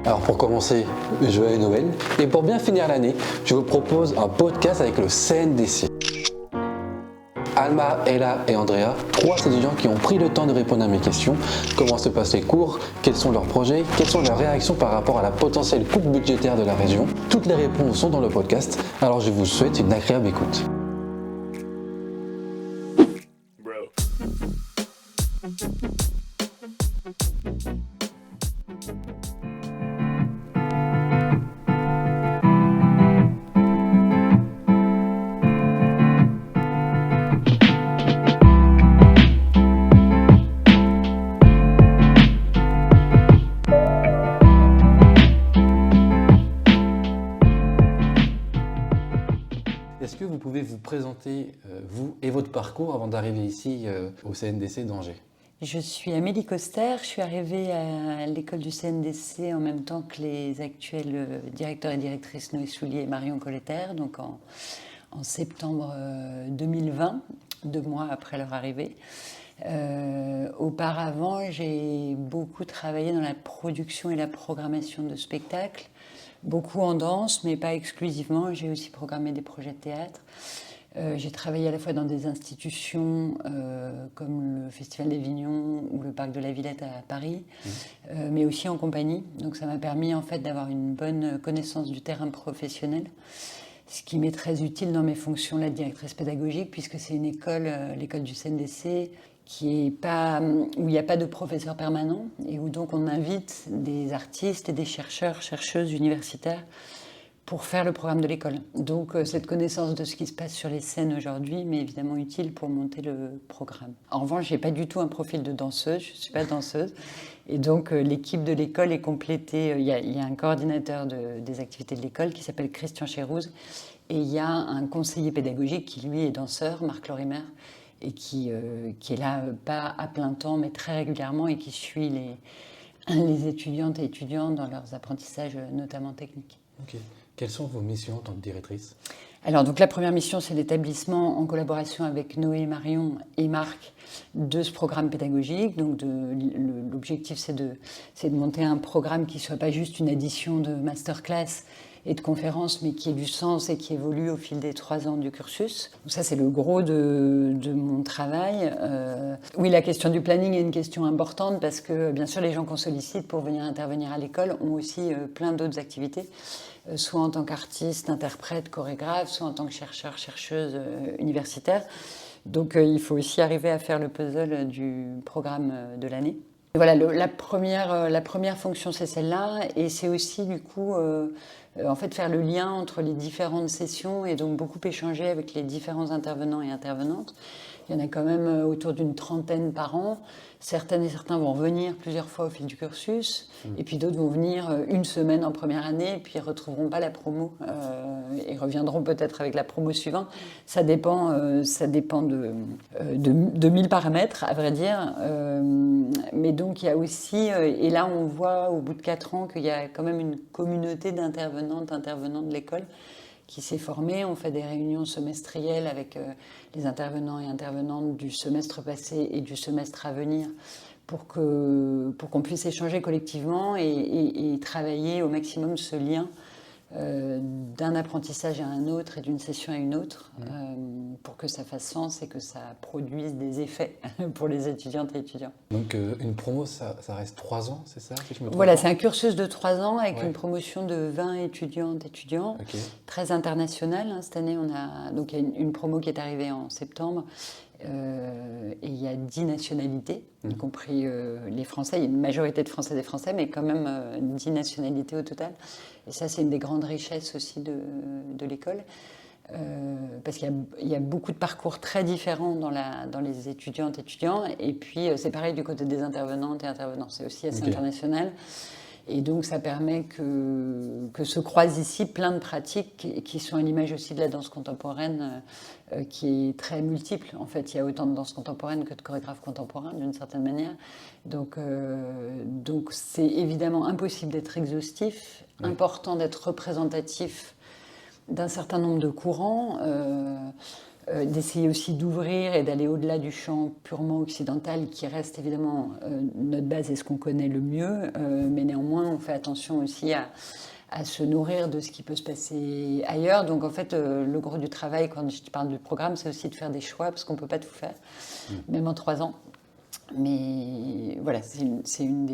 Alors pour commencer, joyeux Noël. Et pour bien finir l'année, je vous propose un podcast avec le CNDC. Alma, Ella et Andrea, 3 étudiants qui ont pris le temps de répondre à mes questions. Comment se passent les cours? Quels sont leurs projets? Quelles sont leurs réactions par rapport à la potentielle coupe budgétaire de la région? Toutes les réponses sont dans le podcast, alors je vous souhaite une agréable écoute. Est-ce que vous pouvez vous présenter, vous et votre parcours avant d'arriver ici au CNDC d'Angers? Je suis Amélie Coster, je suis arrivée à l'école du CNDC en même temps que les actuels directeurs et directrices Noé Soulier et Marion Colletter, donc en septembre 2020, 2 mois après leur arrivée. Auparavant, j'ai beaucoup travaillé dans la production et la programmation de spectacles, beaucoup en danse, mais pas exclusivement. J'ai aussi programmé des projets de théâtre. J'ai travaillé à la fois dans des institutions comme le Festival d'Avignon ou le Parc de la Villette à Paris, mais aussi en compagnie. Donc ça m'a permis en fait d'avoir une bonne connaissance du terrain professionnel, ce qui m'est très utile dans mes fonctions là, de directrice pédagogique, puisque c'est une école, l'école du CNDC, où il n'y a pas de professeur permanent et où donc on invite des artistes et des chercheurs, chercheuses universitaires pour faire le programme de l'école. Donc cette connaissance de ce qui se passe sur les scènes aujourd'hui m'est évidemment utile pour monter le programme. En revanche, je n'ai pas du tout un profil de danseuse, je ne suis pas danseuse. Et donc l'équipe de l'école est complétée. Il y a un coordinateur des activités de l'école qui s'appelle Christian Chérouz. Et il y a un conseiller pédagogique qui lui est danseur, Marc Lorimer, et qui est là, pas à plein temps, mais très régulièrement, et qui suit les étudiantes et étudiants dans leurs apprentissages, notamment techniques. Ok. Quelles sont vos missions en tant que directrice? Alors, donc, la première mission, c'est l'établissement, en collaboration avec Noé, Marion et Marc, de ce programme pédagogique. Donc, l'objectif, c'est de monter un programme qui ne soit pas juste une addition de masterclass et de conférences, mais qui ait du sens et qui évolue au fil des 3 ans du cursus. Donc ça, c'est le gros de mon travail. Oui, la question du planning est une question importante parce que, bien sûr, les gens qu'on sollicite pour venir intervenir à l'école ont aussi plein d'autres activités, soit en tant qu'artiste, interprète, chorégraphe, soit en tant que chercheur, chercheuse universitaire. Donc il faut aussi arriver à faire le puzzle du programme de l'année. Voilà, la première fonction, c'est celle-là, et c'est aussi du coup en fait faire le lien entre les différentes sessions et donc beaucoup échanger avec les différents intervenants et intervenantes. Il y en a quand même autour d'une 30aine par an. Certaines et certains vont revenir plusieurs fois au fil du cursus, et puis d'autres vont venir une semaine en première année, et puis ils ne retrouveront pas la promo et reviendront peut-être avec la promo suivante. Ça dépend de 1000 paramètres, à vrai dire. Mais donc il y a aussi, et là on voit au bout de 4 ans qu'il y a quand même une communauté intervenants de l'école qui s'est formée. On fait des réunions semestrielles avec les intervenants et intervenantes du semestre passé et du semestre à venir pour qu'on puisse échanger collectivement et travailler au maximum ce lien d'un apprentissage à un autre et d'une session à une autre pour que ça fasse sens et que ça produise des effets pour les étudiantes et étudiants. Donc une promo, ça reste 3 ans, c'est ça, si je me trompe Voilà, pas? c'est un cursus de 3 ans avec une promotion de 20 étudiantes et étudiants, très internationale. Cette année, on a donc il y a une promo qui est arrivée en septembre. Et il y a 10 nationalités, y compris les Français. Il y a une majorité de Français et Français, mais quand même 10 nationalités au total. Et ça, c'est une des grandes richesses aussi de l'école. Parce qu'il y a beaucoup de parcours très différents dans les étudiantes et étudiants. Et puis, c'est pareil du côté des intervenantes et intervenants. C'est aussi assez international. Et donc, ça permet que se croisent ici plein de pratiques qui sont à l'image aussi de la danse contemporaine, qui est très multiple. En fait, il y a autant de danse contemporaine que de chorégraphes contemporains, d'une certaine manière. Donc c'est évidemment impossible d'être exhaustif, important d'être représentatif d'un certain nombre de courants. d'essayer aussi d'ouvrir et d'aller au-delà du champ purement occidental qui reste évidemment notre base et ce qu'on connaît le mieux, mais néanmoins on fait attention aussi à se nourrir de ce qui peut se passer ailleurs. Donc en fait, le gros du travail, quand je parle du programme, c'est aussi de faire des choix, parce qu'on ne peut pas tout faire, même en 3 ans. Mais voilà, c'est une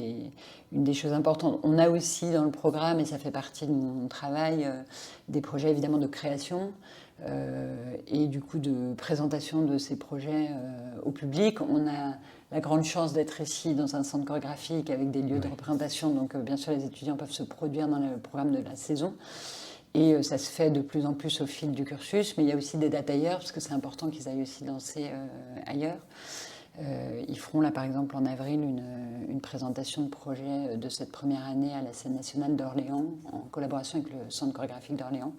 des choses importantes. On a aussi dans le programme, et ça fait partie de mon travail, des projets évidemment de création et du coup de présentation de ces projets au public. On a la grande chance d'être ici dans un centre chorégraphique avec des lieux de représentation, donc bien sûr les étudiants peuvent se produire dans le programme de la saison. Et ça se fait de plus en plus au fil du cursus, mais il y a aussi des dates ailleurs, parce que c'est important qu'ils aillent aussi danser ailleurs. Ils feront là par exemple en avril une présentation de projet de cette première année à la scène nationale d'Orléans en collaboration avec le centre chorégraphique d'Orléans.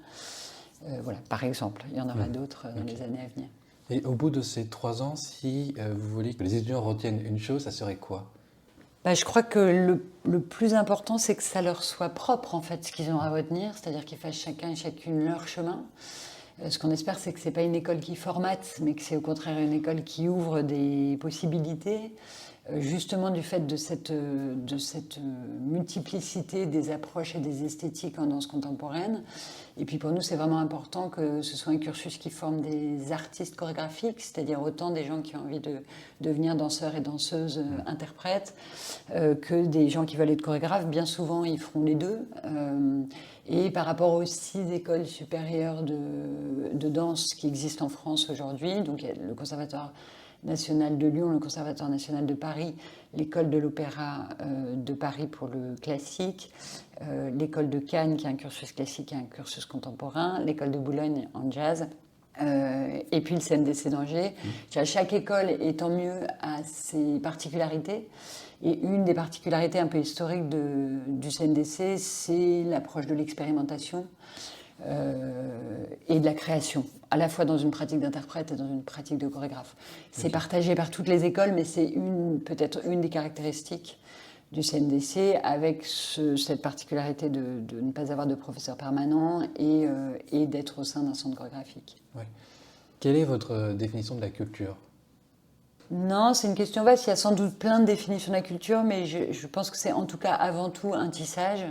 Voilà, par exemple, il y en aura d'autres dans les années à venir. Et au bout de ces 3 ans, si vous voulez que les étudiants retiennent une chose, ça serait quoi? Je crois que le plus important, c'est que ça leur soit propre, en fait, ce qu'ils ont à retenir, c'est-à-dire qu'ils fassent chacun et chacune leur chemin. Ce qu'on espère, c'est que ce n'est pas une école qui formate, mais que c'est au contraire une école qui ouvre des possibilités, justement du fait de cette multiplicité des approches et des esthétiques en danse contemporaine. Et puis pour nous, c'est vraiment important que ce soit un cursus qui forme des artistes chorégraphiques, c'est-à-dire autant des gens qui ont envie de devenir danseurs et danseuses, interprètes, que des gens qui veulent être chorégraphes. Bien souvent, ils feront les deux. Et par rapport aux 6 écoles supérieures de danse qui existent en France aujourd'hui, donc il y a le Conservatoire national de Lyon, le Conservatoire national de Paris, l'école de l'Opéra de Paris pour le classique, l'école de Cannes qui a un cursus classique et un cursus contemporain, l'école de Boulogne en jazz, et puis le CNDC d'Angers. Chaque école, étant mieux, a ses particularités. Et une des particularités un peu historiques du CNDC, c'est l'approche de l'expérimentation et de la création, à la fois dans une pratique d'interprète et dans une pratique de chorégraphe. C'est partagé par toutes les écoles, mais c'est peut-être une des caractéristiques du CNDC, avec cette particularité de ne pas avoir de professeur permanent et d'être au sein d'un centre chorégraphique. Ouais. Quelle est votre définition de la culture ? Non, c'est une question vaste. Il y a sans doute plein de définitions de la culture, mais je pense que c'est en tout cas avant tout un tissage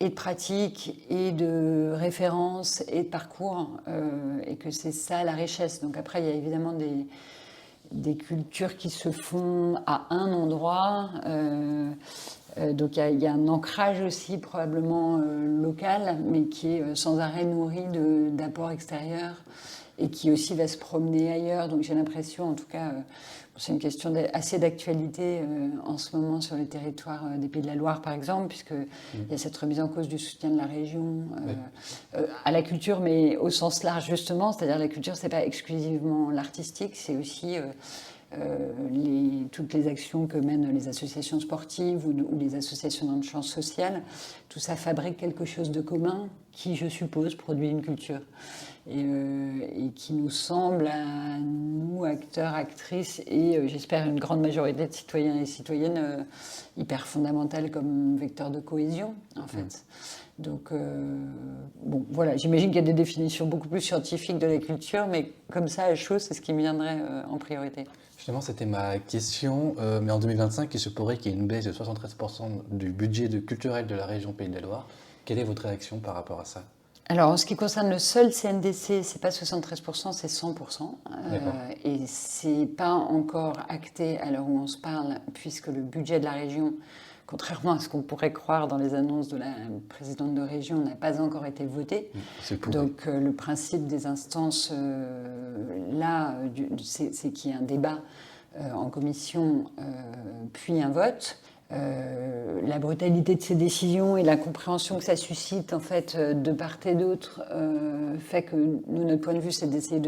et de pratique et de références et de parcours, et que c'est ça la richesse. Donc après, il y a évidemment des cultures qui se font à un endroit. Donc il y a un ancrage aussi probablement local, mais qui est sans arrêt nourri d'apports extérieurs et qui aussi va se promener ailleurs. Donc j'ai l'impression, en tout cas, c'est une question assez d'actualité en ce moment sur le territoire des Pays de la Loire, par exemple, puisqu'il y a cette remise en cause du soutien de la région à la culture, mais au sens large justement, c'est-à-dire la culture, c'est pas exclusivement l'artistique, c'est aussi toutes les actions que mènent les associations sportives ou les associations dans le champ social. Tout ça fabrique quelque chose de commun qui, je suppose, produit une culture. Et qui nous semble à nous, acteurs, actrices, et j'espère une grande majorité de citoyens et citoyennes, hyper fondamentale comme vecteur de cohésion, en fait. Donc, bon, voilà, j'imagine qu'il y a des définitions beaucoup plus scientifiques de la culture, mais comme ça, à chaud, c'est ce qui me viendrait en priorité. Justement, c'était ma question, mais en 2025, il se pourrait qu'il y ait une baisse de 73% du budget culturel de la région Pays de la Loire. Quelle est votre réaction par rapport à ça ? Alors, en ce qui concerne le seul CNDC, c'est pas 73%, c'est 100%. Et c'est pas encore acté à l'heure où on se parle, puisque le budget de la région, contrairement à ce qu'on pourrait croire dans les annonces de la présidente de région, n'a pas encore été voté. Donc, le principe des instances, là, c'est qu'il y ait un débat en commission, puis un vote. La brutalité de ces décisions et la compréhension que ça suscite en fait de part et d'autre fait que nous, notre point de vue, c'est d'essayer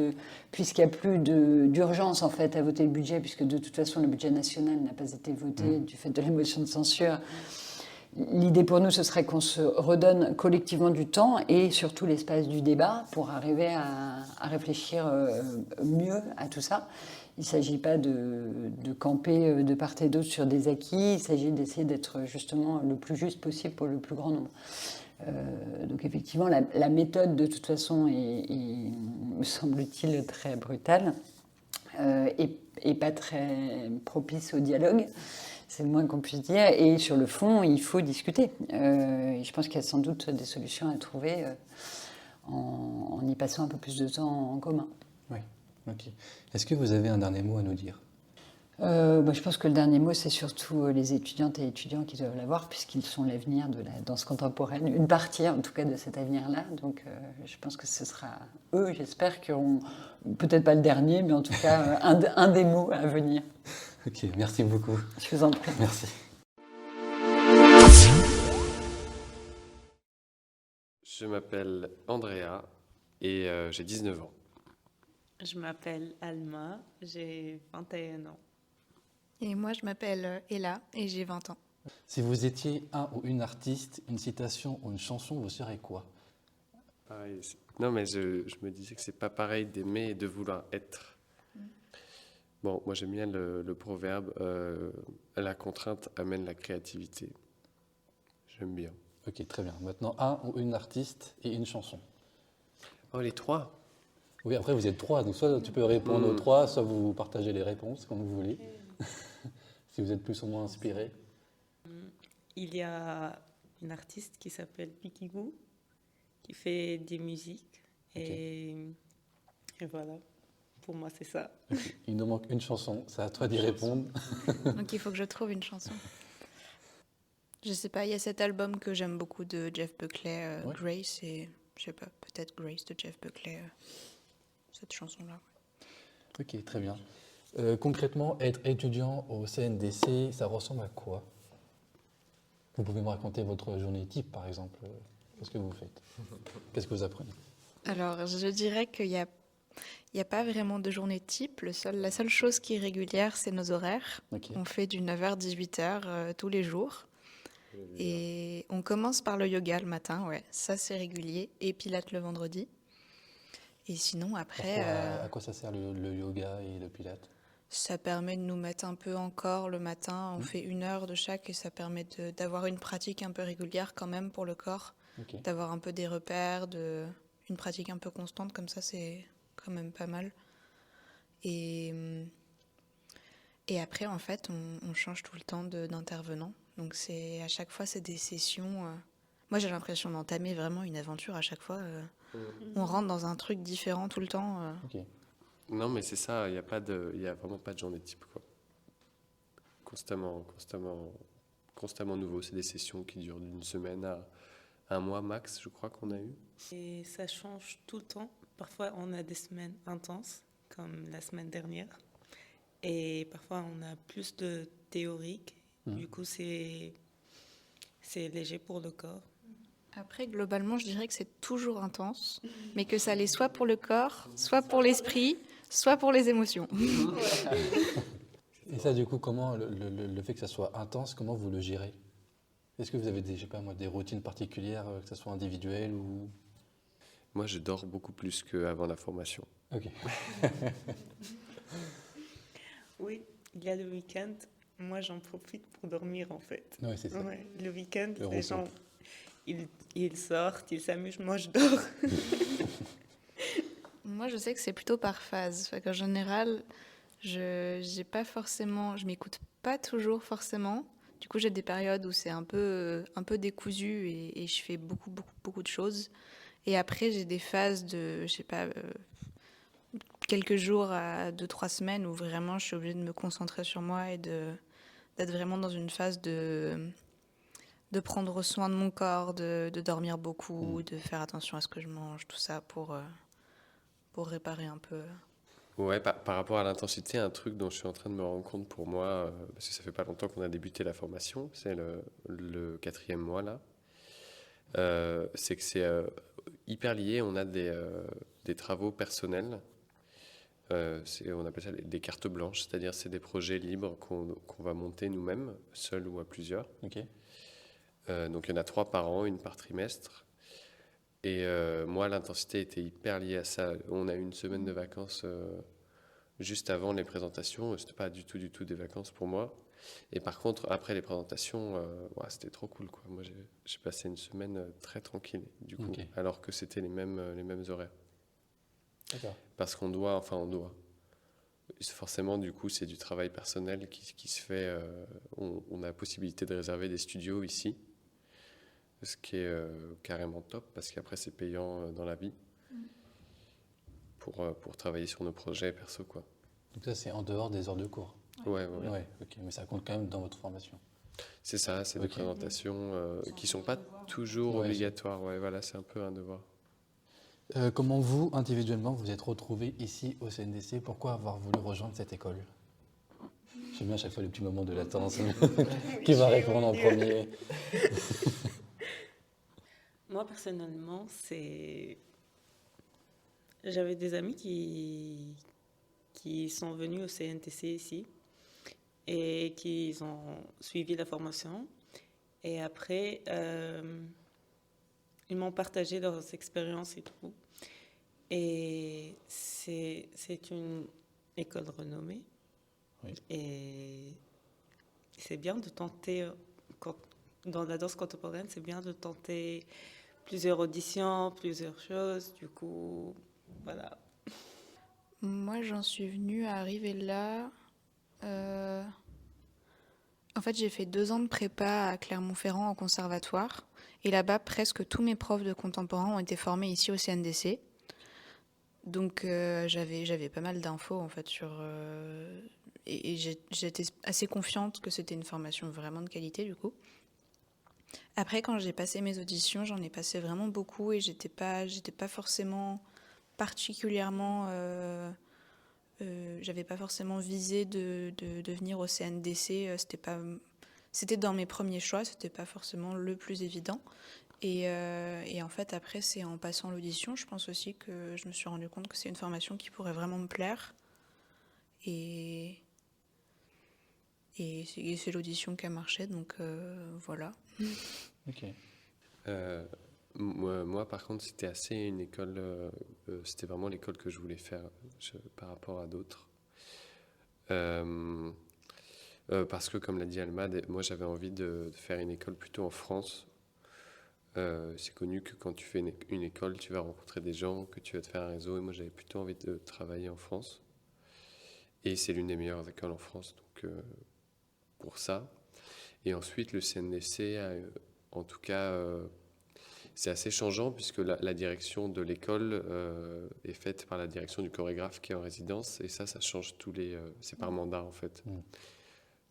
puisqu'il n'y a plus d'urgence en fait à voter le budget, puisque de toute façon le budget national n'a pas été voté du fait de la motion de censure. L'idée pour nous, ce serait qu'on se redonne collectivement du temps et surtout l'espace du débat pour arriver à réfléchir mieux à tout ça. Il ne s'agit pas de camper de part et d'autre sur des acquis, il s'agit d'essayer d'être justement le plus juste possible pour le plus grand nombre. Donc effectivement, la méthode de toute façon me semble-t-il, très brutale et pas très propice au dialogue. C'est le moins qu'on puisse dire. Et sur le fond, il faut discuter. Et je pense qu'il y a sans doute des solutions à trouver en y passant un peu plus de temps en commun. Oui, ok. Est-ce que vous avez un dernier mot à nous dire ? Je pense que le dernier mot, c'est surtout les étudiantes et étudiants qui doivent l'avoir, puisqu'ils sont l'avenir de la danse contemporaine, une partie en tout cas de cet avenir-là. Donc je pense que ce sera eux, j'espère, qui auront, peut-être pas le dernier, mais en tout cas un des mots à venir. Ok, merci beaucoup. Je vous en prie. Merci. Je m'appelle Andrea et j'ai 19 ans. Je m'appelle Alma, j'ai 21 ans. Et moi, je m'appelle Ella et j'ai 20 ans. Si vous étiez un ou une artiste, une citation ou une chanson, vous serez quoi ? Pareil, non, mais je me disais que c'est pas pareil d'aimer et de vouloir être. Bon, moi j'aime bien le proverbe la contrainte amène la créativité. J'aime bien. Ok, très bien. Maintenant, un ou une artiste et une chanson. Oh, les trois. Oui, après vous êtes trois, donc soit tu peux répondre aux trois, soit vous partagez les réponses comme vous voulez. Si vous êtes plus ou moins inspiré. Il y a une artiste qui s'appelle Pikigou, qui fait des musiques. Et voilà, pour moi c'est ça. Okay. Il nous manque une chanson, c'est à toi d'y répondre. Donc il faut que je trouve une chanson. Je sais pas, il y a cet album que j'aime beaucoup de Jeff Buckley, Ouais. Grace, et je sais pas, peut-être Grace de Jeff Buckley, cette chanson-là. Ok, très bien. Concrètement, être étudiant au CNDC, ça ressemble à quoi ? Vous pouvez me raconter votre journée type, par exemple. Qu'est-ce que vous faites ? Qu'est-ce que vous apprenez ? Alors, je dirais qu'il y a pas vraiment de journée type. La seule chose qui est régulière, c'est nos horaires. Ok. On fait du 9h-18h tous les jours. Et on commence par le yoga le matin, ouais, ça c'est régulier, et pilates le vendredi. Et sinon après... À quoi ça sert le yoga et le pilates ? Ça permet de nous mettre un peu en corps le matin. On fait 1 heure de chaque et ça permet d'avoir une pratique un peu régulière quand même pour le corps. Ok. D'avoir un peu des repères, une pratique un peu constante comme ça, c'est quand même pas mal. Et après, en fait, on change tout le temps d'intervenants. Donc à chaque fois, c'est des sessions. Moi, j'ai l'impression d'entamer vraiment une aventure à chaque fois. On rentre dans un truc différent tout le temps. Ok. Non, mais c'est ça, il y a vraiment pas de journée type, quoi. Constamment nouveau. C'est des sessions qui durent d'une semaine à 1 mois max, je crois qu'on a eu. Et ça change tout le temps. Parfois, on a des semaines intenses, comme la semaine dernière. Et parfois, on a plus de théorique. Du coup, c'est léger pour le corps. Après, globalement, je dirais que c'est toujours intense, mais que ça l'est soit pour le corps, soit pour l'esprit, soit pour les émotions. Et ça, du coup, comment le fait que ça soit intense, comment vous le gérez ? Est-ce que vous avez des routines particulières, que ça soit individuel ou... Moi, je dors beaucoup plus qu'avant la formation. Ok. Oui, il y a le week-end. Moi, j'en profite pour dormir, en fait. Oui, c'est ça. Ouais, le week-end, Le les repos. gens, ils sortent, ils s'amusent. Moi, je dors. Moi, je sais que c'est plutôt par phase. En général, je m'écoute pas toujours forcément. Du coup, j'ai des périodes où c'est un peu décousu et je fais beaucoup de choses. Et après, j'ai des phases de, je sais pas, quelques jours à 2-3 semaines où vraiment je suis obligée de me concentrer sur moi et d'être vraiment dans une phase de prendre soin de mon corps, de dormir beaucoup, de faire attention à ce que je mange, tout ça pour réparer un peu. Ouais, par rapport à l'intensité, un truc dont je suis en train de me rendre compte pour moi, parce que ça fait pas longtemps qu'on a débuté la formation, c'est le 4e mois là, c'est que c'est hyper lié. On a des travaux personnels, on appelle ça des cartes blanches, c'est-à-dire c'est des projets libres qu'on va monter nous-mêmes, seuls ou à plusieurs. Ok. Donc il y en a 3 par an, 1 par trimestre. Et moi, l'intensité était hyper liée à ça. On a eu 1 semaine de vacances juste avant les présentations. C'était pas du tout des vacances pour moi. Et par contre, après les présentations, c'était trop cool, quoi. Moi, j'ai passé une semaine très tranquille, du coup, alors que c'était les mêmes horaires. D'accord. Parce qu'on doit. Forcément, du coup, c'est du travail personnel qui se fait. On a la possibilité de réserver des studios ici, ce qui est carrément top, parce qu'après, c'est payant dans la vie pour travailler sur nos projets perso, quoi. Donc ça, c'est en dehors des heures de cours. Ouais. Ouais, ok, mais ça compte quand même dans votre formation. C'est ça, c'est des présentations qui sont pas toujours obligatoires. Ouais, voilà, c'est un peu un devoir. Comment vous, individuellement, vous êtes retrouvé ici au CNDC? Pourquoi avoir voulu rejoindre cette école? J'aime bien à chaque fois le petit moment de latence. Qui va répondre en premier? Moi, personnellement, j'avais des amis qui sont venus au CNTC ici et qui ont suivi la formation. Et après, ils m'ont partagé leurs expériences et tout. Et c'est une école renommée. Oui. Et c'est bien de tenter, dans la danse contemporaine, c'est bien de tenter plusieurs auditions, plusieurs choses. Du coup, voilà. Moi, j'en suis venue à arriver là. En fait, j'ai fait 2 ans de prépa à Clermont-Ferrand en conservatoire. Et là-bas, presque tous mes profs de contemporain ont été formés ici au CNDC. Donc, j'avais pas mal d'infos en fait sur. Et j'étais assez confiante que c'était une formation vraiment de qualité du coup. Après, quand j'ai passé mes auditions, j'en ai passé vraiment beaucoup et j'étais pas forcément particulièrement. J'avais pas forcément visé de venir au CNDC. C'était dans mes premiers choix, c'était pas forcément le plus évident. Et en fait, après, c'est en passant l'audition, je pense aussi que je me suis rendu compte que c'est une formation qui pourrait vraiment me plaire. Et c'est l'audition qui a marché, donc voilà. Ok. Moi, par contre, c'était assez une école. C'était vraiment l'école que je voulais faire par rapport à d'autres. Parce que, comme l'a dit Alma, moi j'avais envie de faire une école plutôt en France. C'est connu que quand tu fais une école, tu vas rencontrer des gens, que tu vas te faire un réseau. Et moi, j'avais plutôt envie de travailler en France. Et c'est l'une des meilleures écoles en France, donc pour ça. Et ensuite, le CNDC, en tout cas, c'est assez changeant puisque la direction de l'école est faite par la direction du chorégraphe qui est en résidence. Et ça change c'est par mandat en fait.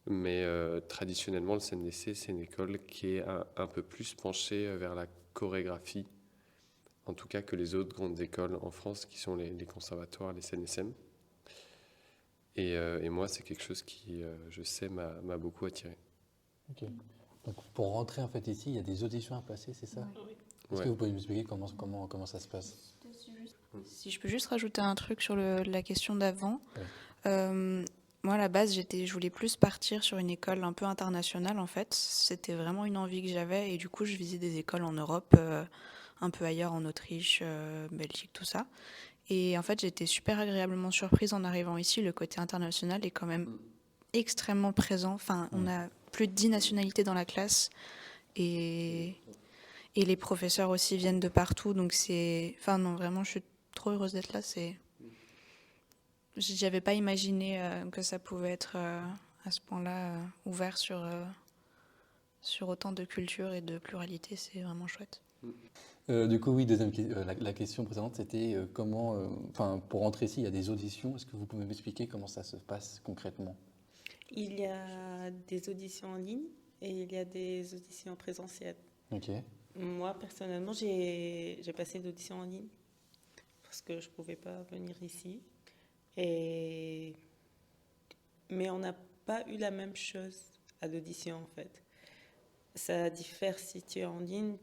Mais traditionnellement, le CNDC, c'est une école qui est un peu plus penchée vers la chorégraphie, en tout cas que les autres grandes écoles en France, qui sont les conservatoires, les CNSM. Et moi, c'est quelque chose qui, je sais, m'a beaucoup attiré. Ok. Donc pour rentrer en fait ici, il y a des auditions à passer, c'est ça? Oui. Est-ce que vous pouvez m'expliquer comment ça se passe? Si je peux juste rajouter un truc sur la question d'avant. Oui. Moi, à la base, je voulais plus partir sur une école un peu internationale, en fait. C'était vraiment une envie que j'avais. Et du coup, je visais des écoles en Europe, un peu ailleurs, en Autriche, Belgique, tout ça. Et en fait, j'ai été super agréablement surprise en arrivant ici. Le côté international est quand même extrêmement présent. Enfin, on a plus de 10 nationalités dans la classe. Et les professeurs aussi viennent de partout. Donc Enfin, non, vraiment, je suis trop heureuse d'être là. J'avais pas imaginé que ça pouvait être à ce point-là ouvert sur autant de culture et de pluralité. C'est vraiment chouette. Du coup, oui, la question précédente, c'était pour rentrer ici, il y a des auditions. Est-ce que vous pouvez m'expliquer comment ça se passe concrètement? Il y a des auditions en ligne et il y a des auditions présentielles. Ok. Moi, personnellement, j'ai passé l'audition en ligne parce que je ne pouvais pas venir ici. Mais on n'a pas eu la même chose à l'audition, en fait. Ça diffère si tu es en ligne.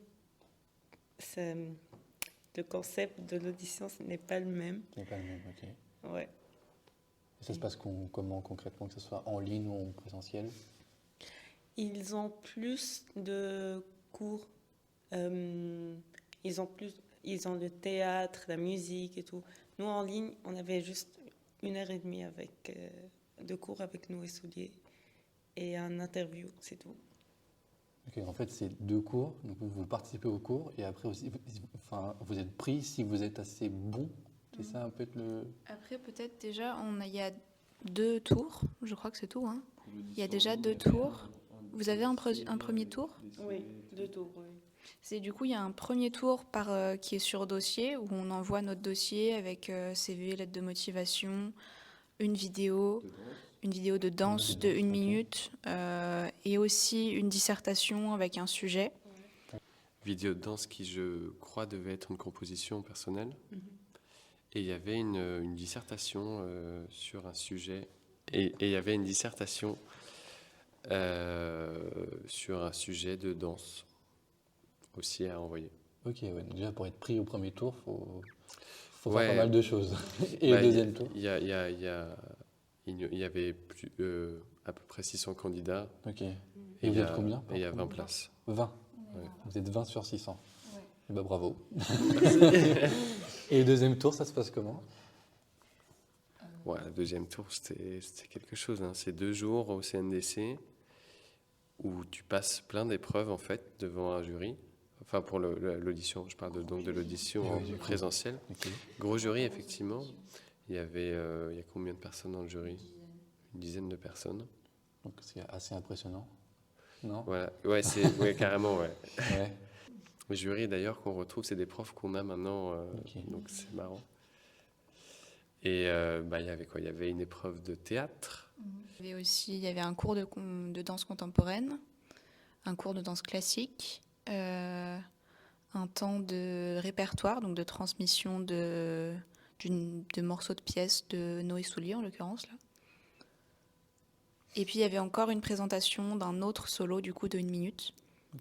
Le concept de l'audition, ce n'est pas le même. Ce n'est pas le même, ok. Ouais. Et ça se passe comment concrètement, que ce soit en ligne ou en présentiel? Ils ont plus de cours. Ils ont le théâtre, la musique et tout. Nous, en ligne, on avait juste 1h30 de cours avec nous et Soulier. et un interview, c'est tout. Ok, en fait, c'est 2 cours. Donc, vous participez aux cours et après aussi, vous êtes pris si vous êtes assez bon. C'est ça un peu le. Après, peut-être déjà, il y a 2 tours. Je crois que c'est tout. Hein. Il y a déjà 2 tours. Vous avez un premier tour? Oui, 2 tours, oui. Du coup, il y a un premier tour qui est sur dossier, où on envoie notre dossier avec CV, lettre de motivation, une vidéo de danse de 1 minute, et aussi une dissertation avec un sujet. Vidéo de danse qui, je crois, devait être une composition personnelle. Et il y avait une dissertation sur un sujet. Et il y avait une dissertation sur un sujet de danse aussi à envoyer. Ok, ouais. Donc déjà pour être pris au premier tour, faut Ouais. faire pas mal de choses. Et Bah, au deuxième tour. Il y avait à peu près 600 candidats. Ok. Et Et vous êtes combien Et il y a 20 places. 20. Ouais. Vous êtes 20 sur 600. Eh ben, bravo. Et le deuxième tour, ça se passe comment? Ouais, le deuxième tour, c'était quelque chose. Hein. C'est 2 jours au CNDC où tu passes plein d'épreuves en fait devant un jury. Enfin, pour l'audition, je parle donc de l'audition en présentiel. Ok. Gros jury, effectivement. Il y a combien de personnes dans le jury? Une dizaine de personnes. Donc c'est assez impressionnant. Non? Voilà, ouais, carrément, ouais. Ouais. Le jury, d'ailleurs, qu'on retrouve, c'est des profs qu'on a maintenant, Ok. donc c'est marrant. Et il y avait quoi? Il y avait une épreuve de théâtre. Il y avait un cours de danse contemporaine, un cours de danse classique, un temps de répertoire, donc de transmission de morceaux de pièces de Noé Soulier, en l'occurrence, là. Et puis il y avait encore une présentation d'un autre solo, du coup, de 1 minute,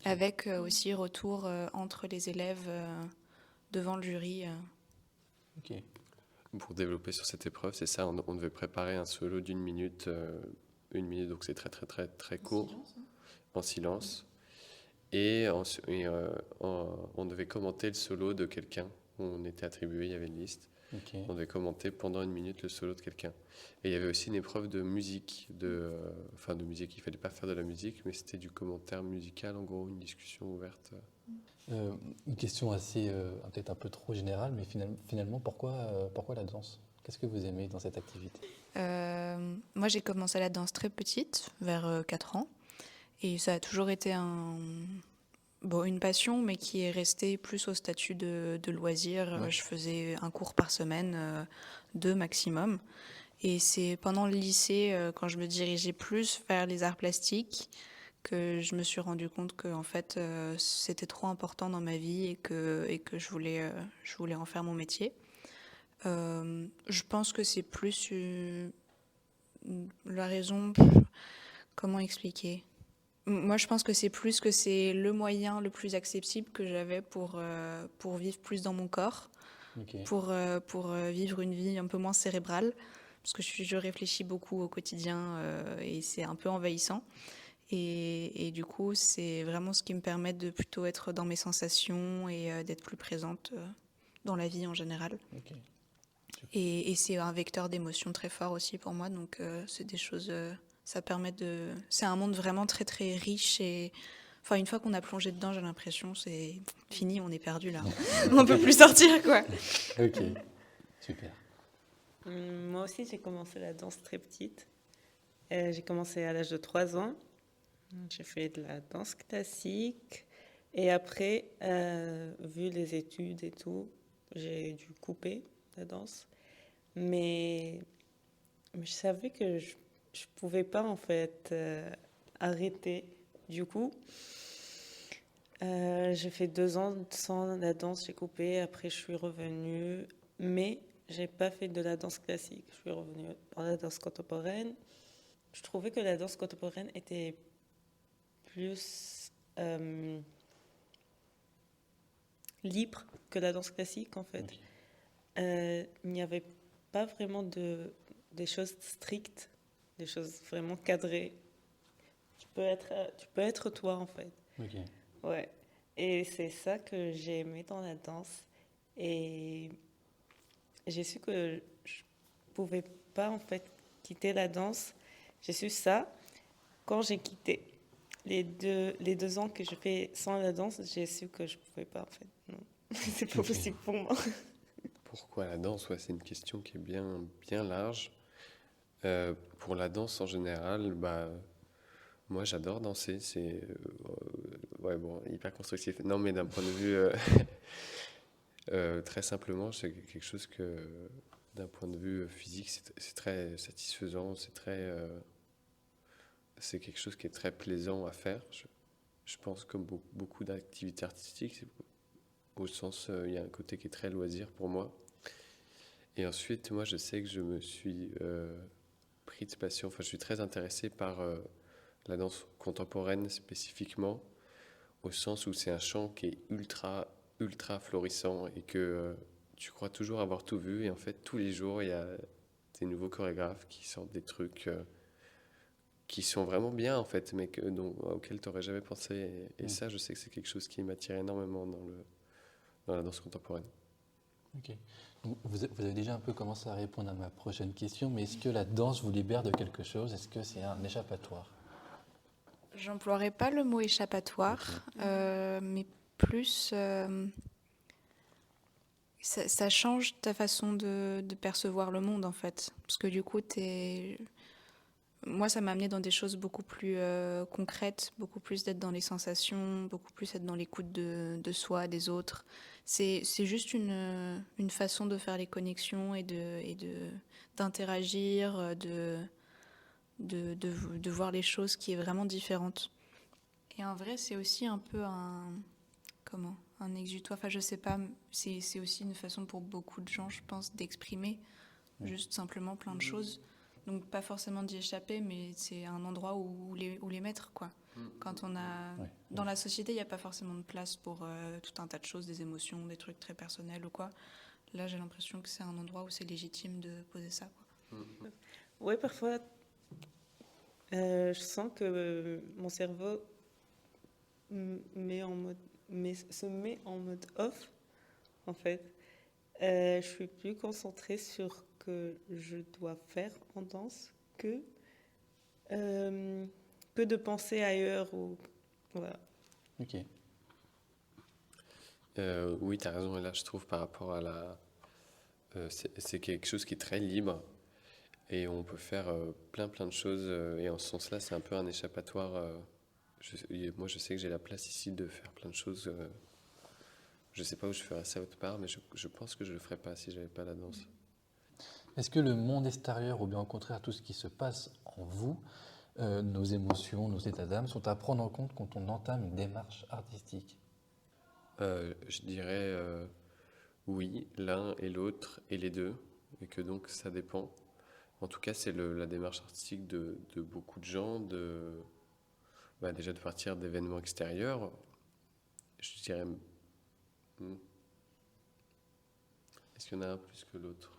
avec aussi retour entre les élèves devant le jury. Ok. Pour développer sur cette épreuve, c'est ça, on devait préparer un solo d'1 minute, 1 minute, donc c'est très très très très court, en silence. Et on devait commenter le solo de quelqu'un. On était attribué, il y avait une liste. Ok. On devait commenter pendant 1 minute le solo de quelqu'un. Et il y avait aussi une épreuve de musique, de musique. Il ne fallait pas faire de la musique, mais c'était du commentaire musical, en gros, une discussion ouverte. Une question assez, peut-être un peu trop générale, mais finalement, pourquoi la danse? Qu'est-ce que vous aimez dans cette activité? Moi, j'ai commencé la danse très petite, vers 4 ans. Et ça a toujours été une passion, mais qui est restée plus au statut de loisir. Ouais. Je faisais un cours par semaine, 2 maximum. Et c'est pendant le lycée, quand je me dirigeais plus vers les arts plastiques, que je me suis rendu compte que en fait, c'était trop important dans ma vie et que je voulais en faire mon métier. Je pense que c'est plus la raison. Comment expliquer? Moi, je pense que c'est plus que c'est le moyen le plus accessible que j'avais pour vivre plus dans mon corps, Ok. pour vivre une vie un peu moins cérébrale, parce que je réfléchis beaucoup au quotidien et c'est un peu envahissant. Et du coup, c'est vraiment ce qui me permet de plutôt être dans mes sensations et d'être plus présente dans la vie en général. Ok. Et c'est un vecteur d'émotion très fort aussi pour moi, donc c'est des choses... ça permet de... C'est un monde vraiment très très riche et... Enfin, une fois qu'on a plongé dedans, j'ai l'impression c'est fini, on est perdu là. On peut plus sortir, quoi. Ok. Super. Moi aussi, j'ai commencé la danse très petite. J'ai commencé à l'âge de 3 ans. J'ai fait de la danse classique. Et après, vu les études et tout, j'ai dû couper la danse. Mais je savais que je pouvais pas, en fait, arrêter. Du coup, j'ai fait 2 ans sans la danse, j'ai coupé. Après, je suis revenue. Mais j'ai pas fait de la danse classique. Je suis revenue dans la danse contemporaine. Je trouvais que la danse contemporaine était plus libre que la danse classique, en fait. Ok. Il n'y avait pas vraiment des choses strictes, des choses vraiment cadrées. Tu peux être toi, en fait. Ok. Ouais. Et c'est ça que j'ai aimé dans la danse. Et j'ai su que je pouvais pas, en fait, quitter la danse. J'ai su ça. quand j'ai quitté les 2 ans que je fais sans la danse, j'ai su que je ne pouvais pas, en fait. Non, c'est pas possible pour moi. Pourquoi la danse? Ouais, c'est une question qui est bien, bien large. Pour la danse en général, moi j'adore danser. C'est ouais, bon, hyper constructif. Non, mais d'un point de vue très simplement, c'est quelque chose que d'un point de vue physique, c'est très satisfaisant. C'est quelque chose qui est très plaisant à faire. Je pense comme beaucoup d'activités artistiques, au sens, il y a un côté qui est très loisir pour moi. Et ensuite, moi, je sais que je me suis pris de passion. Enfin, je suis très intéressé par la danse contemporaine spécifiquement, au sens où c'est un champ qui est ultra, ultra florissant et que tu crois toujours avoir tout vu. Et en fait, tous les jours, il y a des nouveaux chorégraphes qui sortent des trucs qui sont vraiment bien, en fait, mais auxquels tu n'aurais jamais pensé. Et ça, je sais que c'est quelque chose qui m'attire énormément dans la danse contemporaine. Ok. Donc, vous avez déjà un peu commencé à répondre à ma prochaine question, mais est-ce que la danse vous libère de quelque chose? Est-ce que c'est un échappatoire? J'emploierais pas le mot échappatoire, mais plus ça change ta façon de percevoir le monde en fait. Parce que du coup, moi, ça m'a amené dans des choses beaucoup plus concrètes, beaucoup plus d'être dans les sensations, beaucoup plus être dans l'écoute de soi, des autres. C'est juste une façon de faire les connexions et d'interagir, de voir les choses qui est vraiment différente. Et en vrai, c'est aussi un peu un exutoire. Enfin, je sais pas, c'est aussi une façon pour beaucoup de gens, je pense, d'exprimer juste simplement plein de choses. Donc pas forcément d'y échapper, mais c'est un endroit où les mettre, quoi. Quand on a... Ouais. Dans la société, il n'y a pas forcément de place pour tout un tas de choses, des émotions, des trucs très personnels ou quoi. Là, j'ai l'impression que c'est un endroit où c'est légitime de poser ça, quoi. Oui, parfois, je sens que mon cerveau se met en mode off, en fait. Je suis plus concentrée sur ce que je dois faire en danse que de penser ailleurs. Voilà. Ok. Oui, tu as raison. Et là, je trouve par rapport à c'est quelque chose qui est très libre et on peut faire plein de choses. Et en ce sens-là, c'est un peu un échappatoire. Moi, je sais que j'ai la place ici de faire plein de choses. Je sais pas où je ferais ça autre part, mais je pense que je le ferais pas si j'avais pas la danse. Est-ce que le monde extérieur, ou bien au contraire tout ce qui se passe en vous, nos émotions, nos états d'âme, sont à prendre en compte quand on entame une démarche artistique? Je dirais oui, l'un et l'autre et les deux, et que donc ça dépend. En tout cas, c'est la démarche artistique de beaucoup de gens, déjà de partir d'événements extérieurs. Je dirais, est-ce qu'il y en a un plus que l'autre?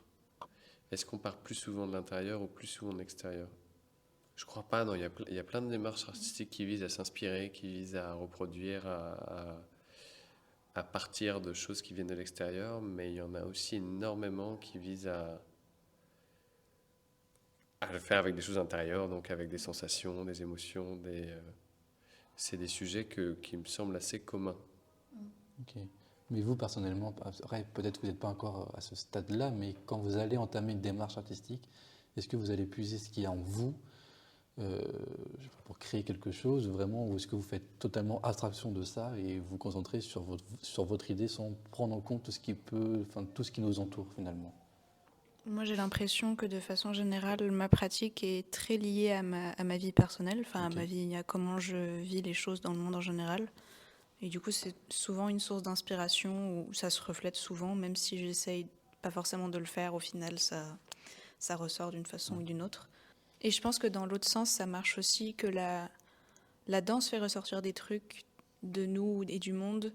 Est-ce qu'on part plus souvent de l'intérieur ou plus souvent de l'extérieur? Je crois pas, non. Il y a plein de démarches artistiques qui visent à s'inspirer, qui visent à reproduire, à partir de choses qui viennent de l'extérieur, mais il y en a aussi énormément qui visent à le faire avec des choses intérieures, donc avec des sensations, des émotions, c'est des sujets qui me semblent assez communs. Ok. Mais vous, personnellement, peut-être que vous n'êtes pas encore à ce stade-là, mais quand vous allez entamer une démarche artistique, est-ce que vous allez puiser ce qu'il y a en vous pour créer quelque chose, vraiment, ou est-ce que vous faites totalement abstraction de ça et vous concentrez sur votre idée sans prendre en compte tout ce qui nous entoure finalement? Moi, j'ai l'impression que de façon générale, ma pratique est très liée à ma vie personnelle, enfin Ok. à ma vie, à comment je vis les choses dans le monde en général. Et du coup, c'est souvent une source d'inspiration où ça se reflète souvent, même si j'essaye pas forcément de le faire, au final, ça ressort d'une façon ou d'une autre. Et je pense que dans l'autre sens, ça marche aussi que la danse fait ressortir des trucs de nous et du monde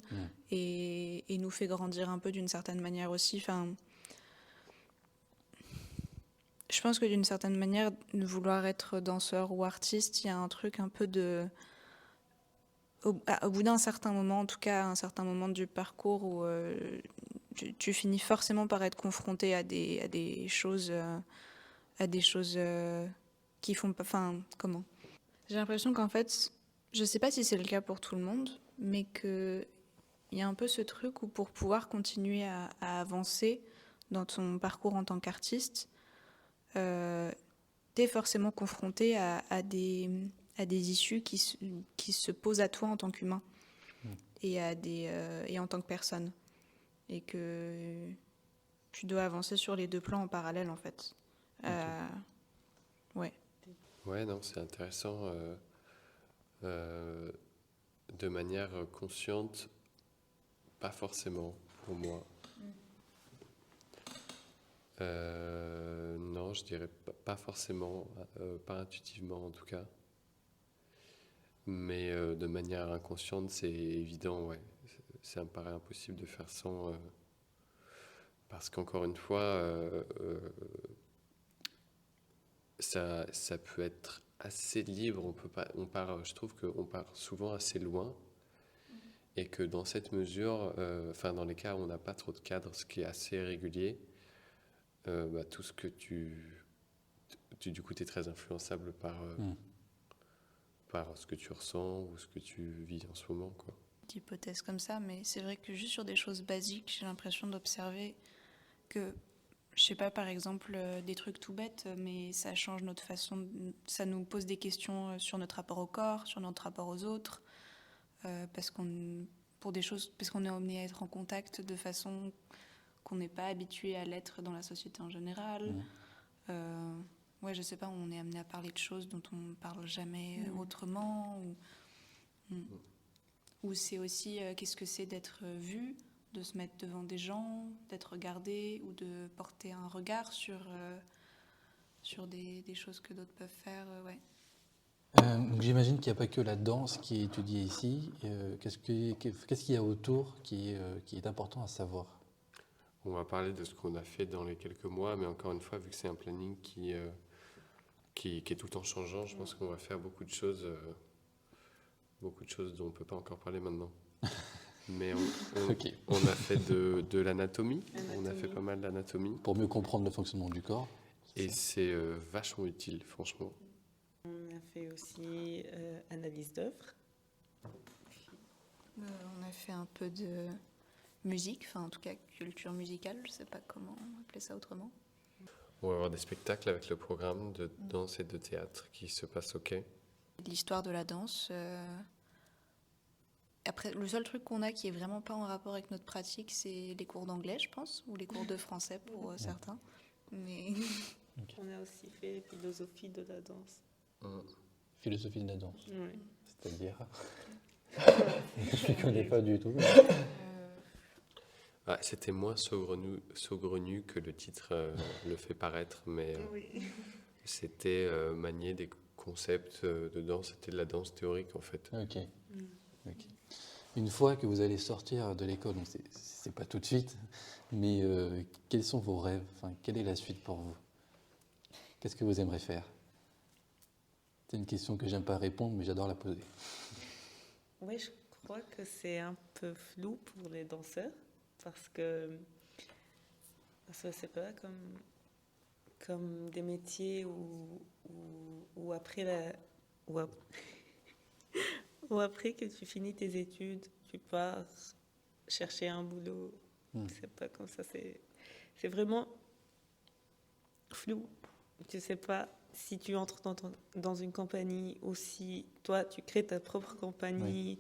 et nous fait grandir un peu d'une certaine manière aussi. Enfin, je pense que d'une certaine manière, de vouloir être danseur ou artiste, il y a un truc un peu de... Au bout d'un certain moment, en tout cas à un certain moment du parcours où tu finis forcément par être confronté à des choses qui font pas... Enfin, comment ? J'ai l'impression qu'en fait, je sais pas si c'est le cas pour tout le monde, mais qu'il y a un peu ce truc où pour pouvoir continuer à avancer dans ton parcours en tant qu'artiste, t'es forcément confronté à des issues qui se posent à toi en tant qu'humain et en tant que personne. Et que tu dois avancer sur les deux plans en parallèle, en fait. Ouais. Ouais, non, c'est intéressant. De manière consciente, pas forcément pour moi. Non, je dirais pas forcément, pas intuitivement en tout cas. Mais de manière inconsciente, c'est évident, ouais. Ça me paraît impossible de faire sans. Parce qu'encore une fois, ça peut être assez libre. Je trouve qu'on part souvent assez loin. Et que dans cette mesure, dans les cas où on n'a pas trop de cadre, ce qui est assez régulier, tout ce que du coup, tu es très influençable par ce que tu ressens ou ce que tu vis en ce moment, quoi. D'hypothèses comme ça, mais c'est vrai que juste sur des choses basiques, j'ai l'impression d'observer que, je sais pas, par exemple, des trucs tout bêtes, mais ça change notre façon, ça nous pose des questions sur notre rapport au corps, sur notre rapport aux autres, parce qu'on est amené à être en contact de façon qu'on n'est pas habitué à l'être dans la société en général. Ouais, je sais pas, on est amené à parler de choses dont on ne parle jamais autrement. Ou c'est aussi qu'est-ce que c'est d'être vu, de se mettre devant des gens, d'être regardé ou de porter un regard sur des choses que d'autres peuvent faire. Ouais. Donc j'imagine qu'il n'y a pas que la danse qui est étudiée ici. Qu'est-ce qu'il y a autour qui est important à savoir? On va parler de ce qu'on a fait dans les quelques mois, mais encore une fois, vu que c'est un planning qui est tout le temps changeant, je pense qu'on va faire beaucoup de choses dont on ne peut pas encore parler maintenant. Mais Ok. on a fait de l'anatomie, on a fait pas mal d'anatomie. Pour mieux comprendre le fonctionnement du corps. Et c'est vachement utile, franchement. On a fait aussi analyse d'œuvres. On a fait un peu de musique, enfin en tout cas culture musicale, je sais pas comment appeler ça autrement. On va avoir des spectacles avec le programme de danse et de théâtre qui se passe au Quai. L'histoire de la danse. Après, le seul truc qu'on a qui est vraiment pas en rapport avec notre pratique, c'est les cours d'anglais, je pense, ou les cours de français pour certains. Mais On a aussi fait philosophie de la danse. Philosophie de la danse. Oui. C'est-à-dire je ne connais pas du tout. C'était moins saugrenu que le titre le fait paraître, mais c'était manier des concepts de danse. C'était de la danse théorique en fait. Ok. Une fois que vous allez sortir de l'école, donc c'est pas tout de suite, mais quels sont vos rêves? Enfin, quelle est la suite pour vous? Qu'est-ce que vous aimeriez faire? C'est une question que j'aime pas répondre, mais j'adore la poser. Oui, je crois que c'est un peu flou pour les danseurs parce que c'est pas comme des métiers où après ou après que tu finis tes études, tu pars chercher un boulot. C'est pas comme ça. C'est vraiment flou. Tu sais pas si tu entres dans une compagnie ou si toi, tu crées ta propre compagnie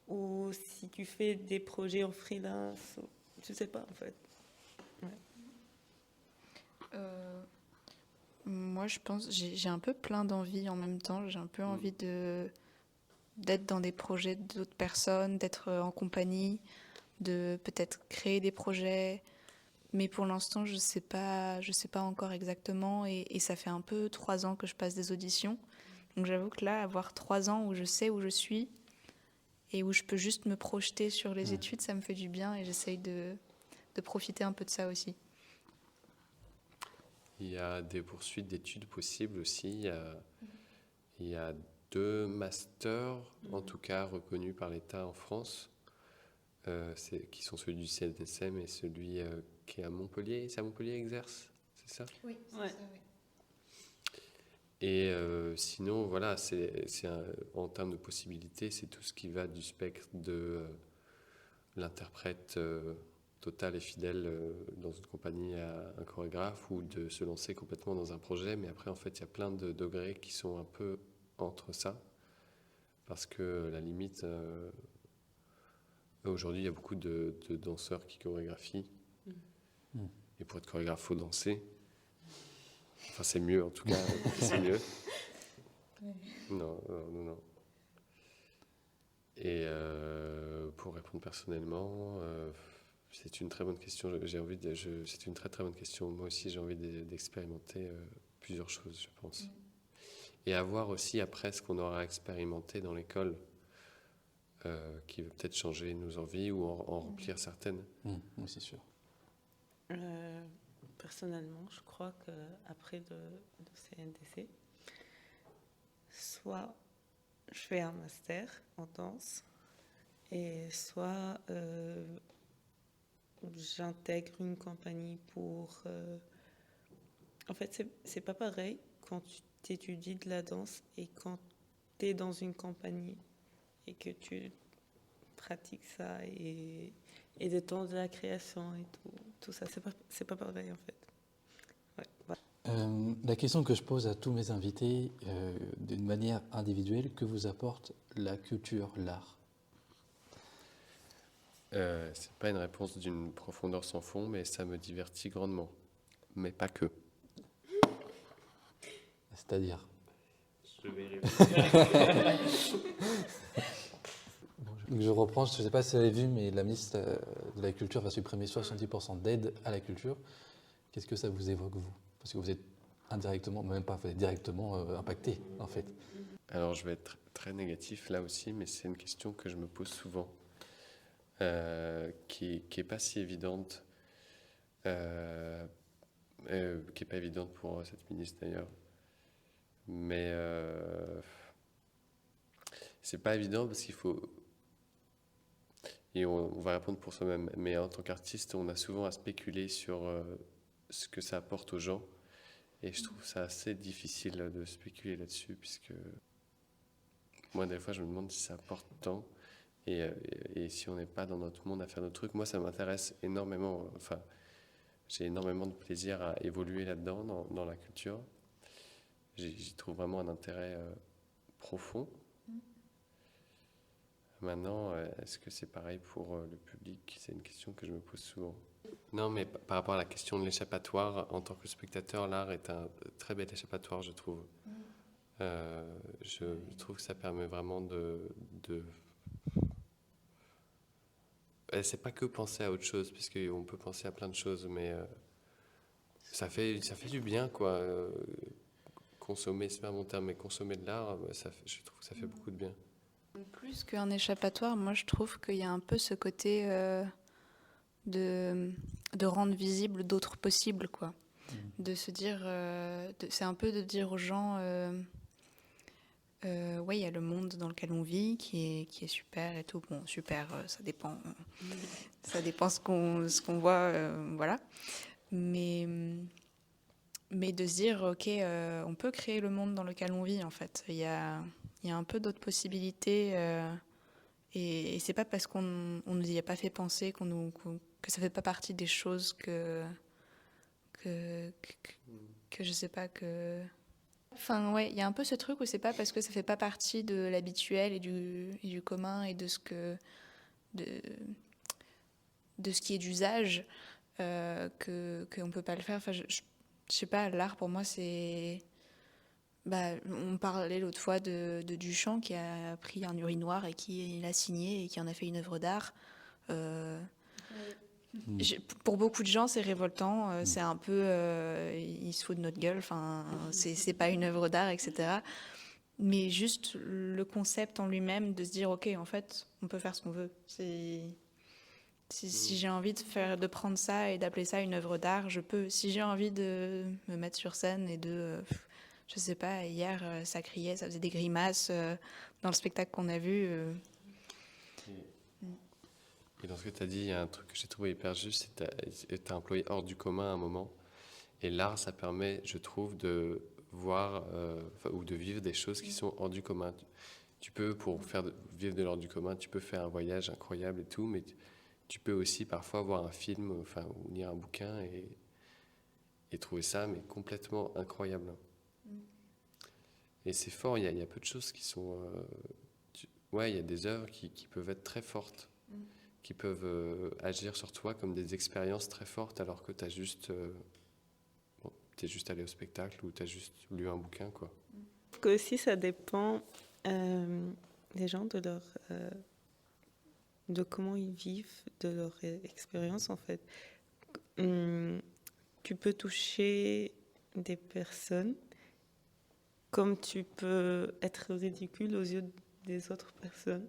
ou si tu fais des projets en freelance. Tu sais pas, en fait. moi, je pense, j'ai un peu plein d'envies en même temps. J'ai un peu envie d'être dans des projets d'autres personnes, d'être en compagnie, de peut-être créer des projets. Mais pour l'instant, je sais pas encore exactement. Et ça fait un peu 3 ans que je passe des auditions. Donc j'avoue que là, avoir 3 ans où je sais où je suis et où je peux juste me projeter sur les études, ça me fait du bien et j'essaye de profiter un peu de ça aussi. Il y a des poursuites d'études possibles aussi. Il y a 2 masters, en tout cas reconnus par l'État en France, qui sont celui du CNSM et celui qui est à Montpellier. C'est à Montpellier Exerce, c'est ça? Oui, Ouais. ça, oui. Et sinon, voilà, en termes de possibilités, c'est tout ce qui va du spectre de l'interprète total et fidèle dans une compagnie à un chorégraphe, ou de se lancer complètement dans un projet. Mais après, en fait, il y a plein de degrés qui sont un peu entre ça, parce que la limite, aujourd'hui, il y a beaucoup de danseurs qui chorégraphient. Et pour être chorégraphe, il faut danser. Enfin, c'est mieux, en tout cas, c'est mieux. Non. Et pour répondre personnellement, c'est une très bonne question. C'est une très très bonne question. Moi aussi, j'ai envie d'expérimenter plusieurs choses, je pense. Et à voir aussi après ce qu'on aura expérimenté dans l'école, qui va peut-être changer nos envies ou en remplir certaines. Oui, c'est sûr. Personnellement, je crois qu'après de CNDC, soit je fais un master en danse, et soit j'intègre une compagnie pour... En fait, c'est pas pareil quand tu étudies de la danse et quand tu es dans une compagnie et que tu pratiques ça et de temps de la création et tout ça. C'est pas pareil en fait. Ouais, voilà. La question que je pose à tous mes invités, d'une manière individuelle, que vous apporte la culture, l'art? C'est pas une réponse d'une profondeur sans fond, mais ça me divertit grandement. Mais pas que. C'est-à-dire? Je vais répondre. Je reprends, je ne sais pas si vous avez vu, mais la ministre de la Culture va supprimer 70% d'aide à la culture. Qu'est-ce que ça vous évoque, vous? Parce que vous êtes indirectement, même pas directement impacté, en fait. Alors, je vais être très négatif là aussi, mais c'est une question que je me pose souvent, qui est pas si évidente, qui est pas évidente pour cette ministre d'ailleurs. Mais c'est pas évident parce qu'il faut... Et on va répondre pour soi-même. Mais en tant qu'artiste, on a souvent à spéculer sur ce que ça apporte aux gens. Et je trouve ça assez difficile de spéculer là-dessus, puisque moi, des fois, je me demande si ça apporte tant. Et si on n'est pas dans notre monde à faire notre truc, moi, ça m'intéresse énormément. Enfin, j'ai énormément de plaisir à évoluer là-dedans, dans la culture. J'y trouve vraiment un intérêt profond. Maintenant, est-ce que c'est pareil pour le public? C'est une question que je me pose souvent. Non, mais par rapport à la question de l'échappatoire, en tant que spectateur, l'art est un très bel échappatoire, je trouve. Je trouve que ça permet vraiment c'est pas que penser à autre chose, puisqu'on peut penser à plein de choses, mais ça fait du bien, quoi. Consommer, c'est pas mon terme, mais consommer de l'art, je trouve que ça fait beaucoup de bien. Plus qu'un échappatoire, moi je trouve qu'il y a un peu ce côté de rendre visible d'autres possibles, quoi. De se dire, c'est un peu de dire aux gens, ouais, il y a le monde dans lequel on vit qui est super et tout. Bon, super, ça dépend ce qu'on voit, voilà. Mais de se dire, ok, on peut créer le monde dans lequel on vit, en fait. Il y a un peu d'autres possibilités, et c'est pas parce qu'on ne nous y a pas fait penser que ça fait pas partie des choses que je sais pas que... Enfin, ouais, il y a un peu ce truc où c'est pas parce que ça fait pas partie de l'habituel et du commun et de ce qui est d'usage qu'on peut pas le faire. Enfin, je sais pas, l'art pour moi c'est... Bah, on parlait l'autre fois de Duchamp qui a pris un urinoir et qui l'a signé et qui en a fait une œuvre d'art. Pour beaucoup de gens, c'est révoltant. C'est un peu... il se fout de notre gueule. Enfin, c'est pas une œuvre d'art, etc. Mais juste le concept en lui-même de se dire, OK, en fait, on peut faire ce qu'on veut. Si j'ai envie de prendre ça et d'appeler ça une œuvre d'art, je peux. Si j'ai envie de me mettre sur scène et je sais pas, hier, ça criait, ça faisait des grimaces dans le spectacle qu'on a vu. Et dans ce que tu as dit, il y a un truc que j'ai trouvé hyper juste, c'est que tu as employé hors du commun à un moment. Et l'art, ça permet, je trouve, de voir ou de vivre des choses qui sont hors du commun. Tu peux, vivre de l'hors du commun, tu peux faire un voyage incroyable et tout, mais tu peux aussi parfois voir un film, ou lire un bouquin et trouver ça mais complètement incroyable. Et c'est fort, il y a peu de choses qui sont... il y a des œuvres qui peuvent être très fortes, qui peuvent agir sur toi comme des expériences très fortes, alors que t'es juste allé au spectacle ou t'as juste lu un bouquin, quoi. Que aussi, ça dépend des gens de comment ils vivent, de leur expérience, en fait. Tu peux toucher des personnes comme tu peux être ridicule aux yeux des autres personnes.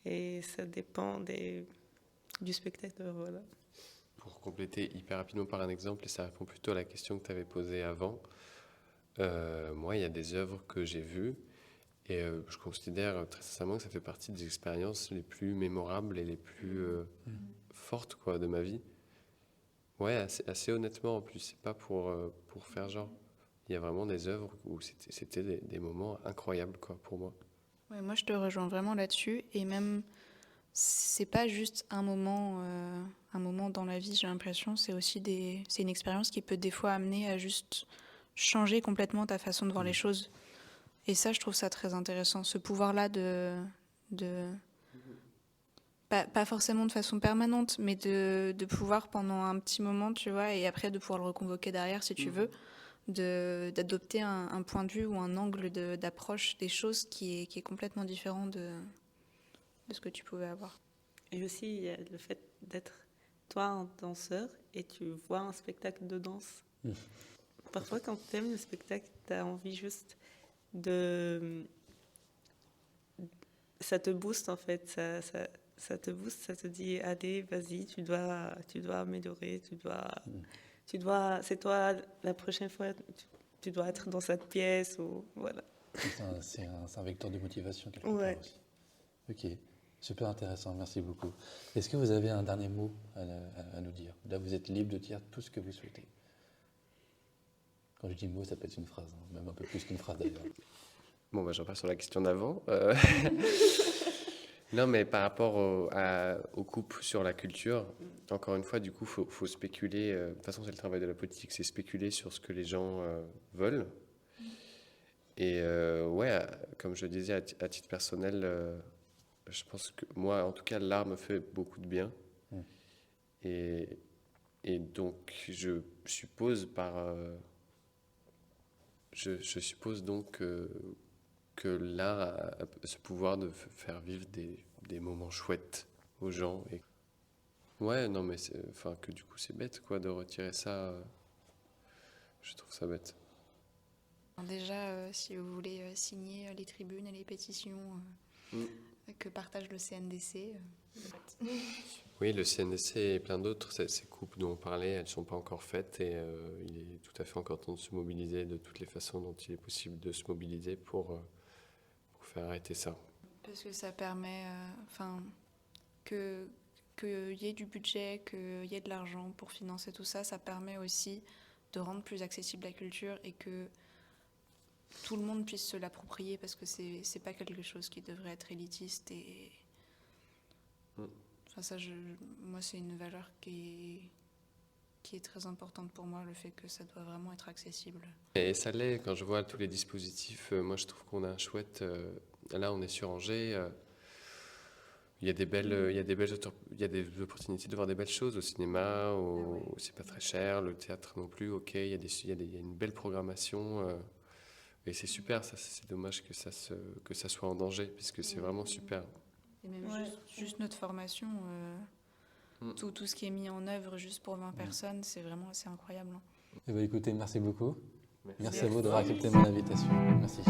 Et ça dépend du spectateur, voilà. Pour compléter hyper rapidement par un exemple, et ça répond plutôt à la question que tu avais posée avant, moi, il y a des œuvres que j'ai vues et je considère très sincèrement que ça fait partie des expériences les plus mémorables et les plus fortes, quoi, de ma vie. Ouais, assez honnêtement en plus, c'est pas pour faire genre. Il y a vraiment des œuvres où c'était des moments incroyables, quoi, pour moi. Ouais, moi, je te rejoins vraiment là-dessus. Et même, c'est pas juste un moment dans la vie, j'ai l'impression. C'est aussi c'est une expérience qui peut des fois amener à juste changer complètement ta façon de voir les choses. Et ça, je trouve ça très intéressant. Ce pouvoir-là pas forcément de façon permanente, mais de pouvoir pendant un petit moment, tu vois, et après de pouvoir le reconvoquer derrière si tu veux, d'adopter un point de vue ou un angle d'approche des choses qui est complètement différent de ce que tu pouvais avoir. Et aussi, il y a le fait d'être toi un danseur et tu vois un spectacle de danse. Parfois, quand tu aimes le spectacle, tu as envie juste ça te booste, en fait. Ça te booste, ça te dit, allez, vas-y, tu dois améliorer, c'est toi, la prochaine fois, tu dois être dans cette pièce, ou voilà. C'est un vecteur de motivation quelque Ouais. part aussi. Ok, super intéressant, merci beaucoup. Est-ce que vous avez un dernier mot à nous dire? Là, vous êtes libre de dire tout ce que vous souhaitez. Quand je dis mot, ça peut être une phrase, hein, même un peu plus qu'une phrase d'ailleurs. Bon, je repasse sur la question d'avant. Non, mais par rapport aux coupes sur la culture, encore une fois, du coup, faut spéculer. De toute façon, c'est le travail de la politique, c'est spéculer sur ce que les gens veulent. Et comme je disais, à titre personnel, je pense que moi, en tout cas, l'art me fait beaucoup de bien. Et donc, je suppose donc que l'art a ce pouvoir de faire vivre des moments chouettes aux gens. Et... Ouais, non, mais que du coup, c'est bête, quoi, de retirer ça. Je trouve ça bête. Déjà, si vous voulez signer les tribunes et les pétitions que partage le CNDC. Oui, le CNDC et plein d'autres, ces coupes dont on parlait, elles ne sont pas encore faites et il est tout à fait encore temps de se mobiliser de toutes les façons dont il est possible de se mobiliser pour faire arrêter ça. Parce que ça permet qu'il y ait du budget, qu'il y ait de l'argent pour financer tout ça, ça permet aussi de rendre plus accessible la culture et que tout le monde puisse se l'approprier parce que c'est pas quelque chose qui devrait être élitiste et... Enfin, moi, c'est une valeur qui est très importante pour moi, le fait que ça doit vraiment être accessible. Et ça l'est, quand je vois tous les dispositifs, moi je trouve qu'on a un chouette... là, on est sur Angers, il y a des opportunités de voir des belles choses au cinéma, c'est pas très cher, le théâtre non plus, ok, il y a une belle programmation, et c'est super, ça, c'est dommage que ça soit en danger, puisque c'est vraiment super. Et même juste notre formation, tout ce qui est mis en œuvre juste pour 20 personnes, c'est vraiment assez incroyable. Eh bien, écoutez, merci beaucoup. Merci à vous vous d'avoir accepté mon invitation. Merci.